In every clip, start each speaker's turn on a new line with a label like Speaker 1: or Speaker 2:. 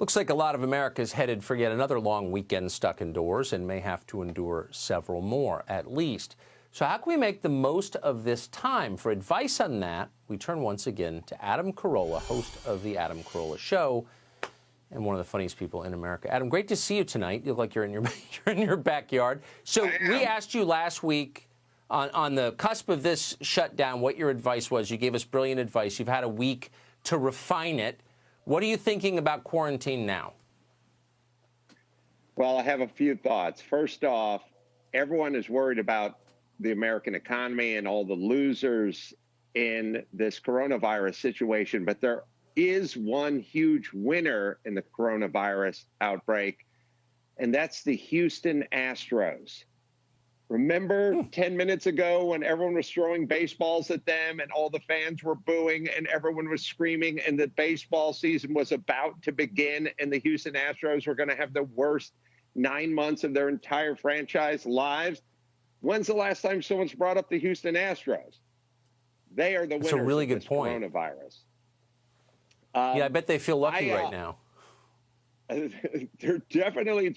Speaker 1: Looks like a lot of America is headed for yet another long weekend stuck indoors and may have to endure several more, at least. So how can we make the most of this time? For advice on that, we turn once again to Adam Carolla, host of The Adam Carolla Show, and one of the funniest people in America. Adam, great to see you tonight. You look like you're in your backyard. So we asked you last week on the cusp of this shutdown what your advice was. You gave us brilliant advice. You've had a week to refine it. What are you thinking about quarantine now?
Speaker 2: Well, I have a few thoughts. First off, everyone is worried about the American economy and all the losers in this coronavirus situation, but there is one huge winner in the coronavirus outbreak, and that's the Houston Astros. Remember 10 minutes ago when everyone was throwing baseballs at them and all the fans were booing and everyone was screaming and the baseball season was about to begin and the Houston Astros were going to have the worst 9 months of their entire franchise lives? When's the last time someone's brought up the Houston Astros? They are the winners
Speaker 1: That's a really
Speaker 2: of
Speaker 1: good
Speaker 2: this
Speaker 1: point.
Speaker 2: coronavirus.
Speaker 1: Yeah, I bet they feel lucky right now.
Speaker 2: They're definitely,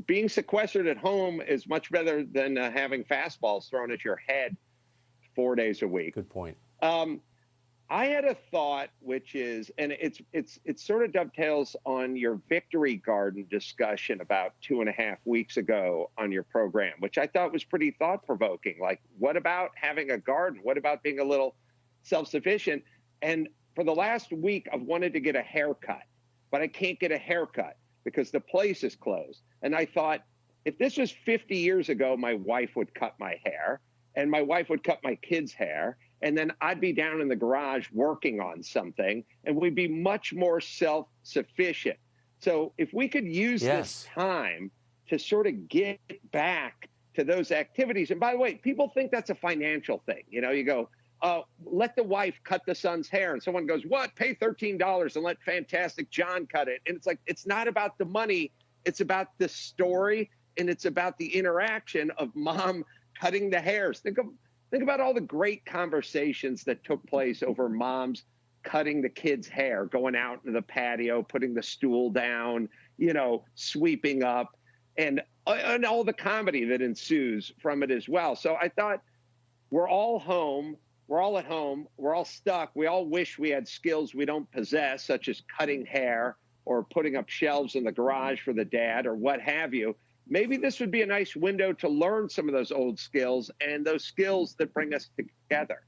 Speaker 2: being sequestered at home is much better than having fastballs thrown at your head 4 days a week.
Speaker 1: Good point.
Speaker 2: I had a thought, which is, and it sort of dovetails on your Victory Garden discussion about 2.5 weeks ago on your program, which I thought was pretty thought-provoking. Like, what about having a garden? What about being a little self-sufficient? And for the last week, I've wanted to get a haircut, but I can't get a haircut because the place is closed. And I thought, if this was 50 years ago, my wife would cut my hair, and my wife would cut my kids' hair, and then I'd be down in the garage working on something, and we'd be much more self-sufficient. So if we could use this time to sort of get back to those activities, and by the way, people think that's a financial thing. You go, let the wife cut the son's hair, and someone goes, what? Pay $13 and let Fantastic John cut it. And it's like, it's not about the money, it's about the story, and it's about the interaction of mom cutting the hairs. Think about all the great conversations that took place over moms cutting the kids' hair, going out into the patio, putting the stool down, sweeping up, and all the comedy that ensues from it as well. So I thought, we're all home. We're all at home. We're all stuck. We all wish we had skills we don't possess, such as cutting hair or putting up shelves in the garage for the dad or what have you. Maybe this would be a nice window to learn some of those old skills and those skills that bring us together.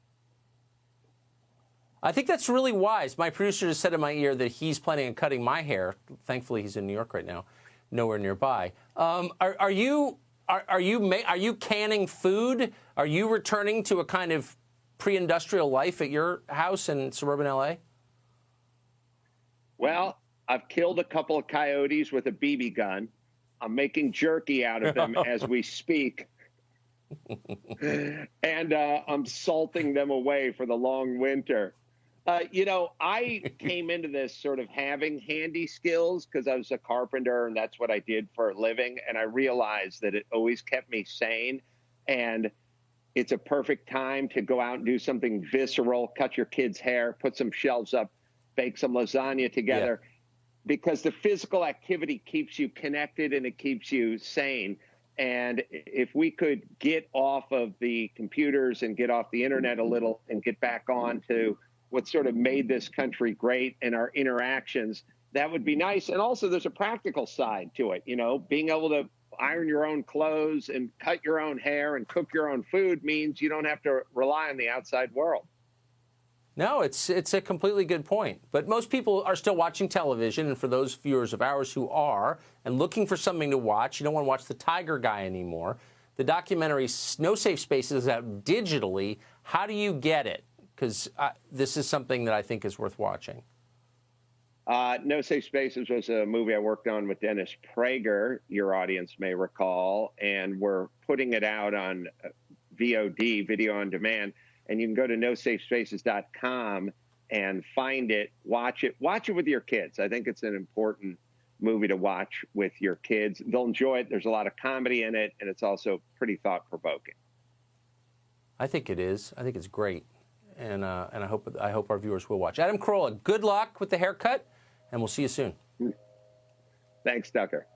Speaker 1: I think that's really wise. My producer just said in my ear that he's planning on cutting my hair. Thankfully, he's in New York right now, nowhere nearby. Are you canning food? Are you returning to a kind of pre-industrial life at your house in suburban LA?
Speaker 2: Well, I've killed a couple of coyotes with a BB gun. I'm making jerky out of them as we speak. And I'm salting them away for the long winter. I came into this sort of having handy skills because I was a carpenter and that's what I did for a living. And I realized that it always kept me sane. And it's a perfect time to go out and do something visceral, cut your kid's hair, put some shelves up, bake some lasagna together. Yeah. Because the physical activity keeps you connected and it keeps you sane. And if we could get off of the computers and get off the internet a little and get back on to what sort of made this country great and our interactions, that would be nice. And also there's a practical side to it. Being able to iron your own clothes and cut your own hair and cook your own food means you don't have to rely on the outside world.
Speaker 1: No, it's a completely good point. But most people are still watching television, and for those viewers of ours who are and looking for something to watch, you don't want to watch The Tiger Guy anymore. The documentary No Safe Spaces is out digitally. How do you get it? Because this is something that I think is worth watching.
Speaker 2: No Safe Spaces was a movie I worked on with Dennis Prager, your audience may recall, and we're putting it out on VOD, video on demand. And you can go to nosafespaces.com and find it, watch it with your kids. I think it's an important movie to watch with your kids. They'll enjoy it. There's a lot of comedy in it, and it's also pretty thought-provoking.
Speaker 1: I think it is. I think it's great, and I hope our viewers will watch. Adam Carolla, good luck with the haircut, and we'll see you soon.
Speaker 2: Thanks, Tucker.